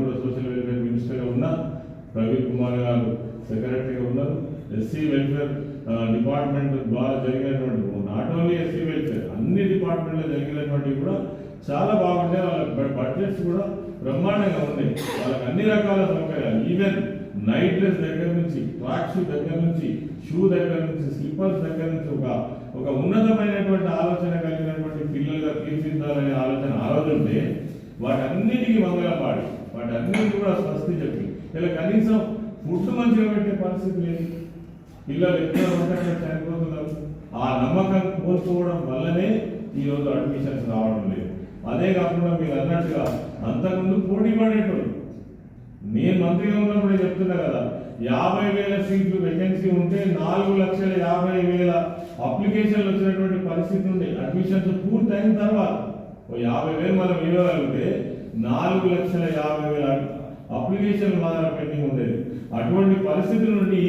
కూడా social welfare మినిస్టర్గా ఉన్నారు, ప్రవీణ్ కుమార్ గారు సెక్రటరీగా ఉన్నారు. ఎస్సీ వెల్ఫేర్ డిపార్ట్మెంట్ ద్వారా జరిగినటువంటి నాట్ ఓన్లీ ఎస్సీ వెల్ఫేర్ అన్ని డిపార్ట్మెంట్లో జరిగినటువంటివి కూడా చాలా బాగుంటాయి. వాళ్ళ బడ్జెట్స్ కూడా బ్రహ్మాండంగా ఉన్నాయి. వాళ్ళకి అన్ని రకాల సౌకర్యాలు, ఈవెన్ నైట్ డ్రెస్ దగ్గర నుంచి, ట్రాక్ షూ దగ్గర నుంచి, షూ దగ్గర నుంచి, స్లిప్పర్స్ దగ్గర నుంచి ఒక ఉన్నతమైనటువంటి ఆలోచన కలిగినటువంటి పిల్లలుగా తీర్చిదిద్దాలనే ఆలోచన ఆ రోజు ఉంటే వాటన్నిటికీ మంగళపాడి వాటన్నిటికీ కూడా స్వస్తి చెప్పి ఇలా కనీసం ఫుడ్ మంచిగా పెట్టే పరిస్థితి లేదు. పిల్లలు ఎక్కడ ఉంటారో చనిపోతున్నారు. ఆ నమ్మకం కోల్పోవడం వల్లనే ఈరోజు అడ్మిషన్స్ రావడం లేదు. అదే కాకుండా మీరు అన్నట్టుగా అంతకుముందు పోటీ పడేటోళ్ళు, నేను మంత్రిగా ఉన్నప్పుడే చెప్తున్నా కదా, 50,000 సీట్లు వేకెన్సీ ఉంటే 4,50,000 అప్లికేషన్లు వచ్చినటువంటి పరిస్థితి ఉంది. అడ్మిషన్స్ పూర్తయిన తర్వాత 50,000 మనం ఇవ్వగలిగితే 4,50,000 అప్లికేషన్లు మాత్రం పెండింగ్ ఉండేది. అటువంటి పరిస్థితి నుండి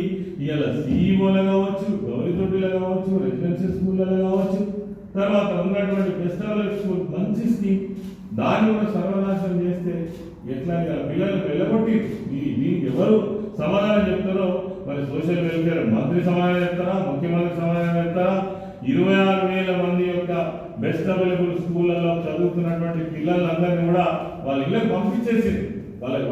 ఇలా సిఇఓలు కావచ్చు, గౌరీతోటిలో కావచ్చు, రెసిడెన్షియల్ స్కూళ్ళలో కావచ్చు, తర్వాత ఉన్నటువంటి ఫెస్టివల్ స్కూల్ మంచి స్కీమ్, దాన్ని కూడా సర్వనాశనం చేస్తే ఎట్లా పిల్లలు వెళ్ళగొట్టి దీనికి ఎవరు సమాధానం చెప్తారో మరి సోషల్ వెల్ఫేర్ మంత్రి సమాధానం చెప్తారా, ముఖ్యమంత్రి సమాధానం చెప్తారా? 26,000 మంది యొక్క బెస్ట్ అవైలబుల్ స్కూళ్ళలో చదువుతున్నటువంటి పిల్లలందరినీ కూడా వాళ్ళ ఇళ్ళకి పంపించేసింది. వాళ్ళకి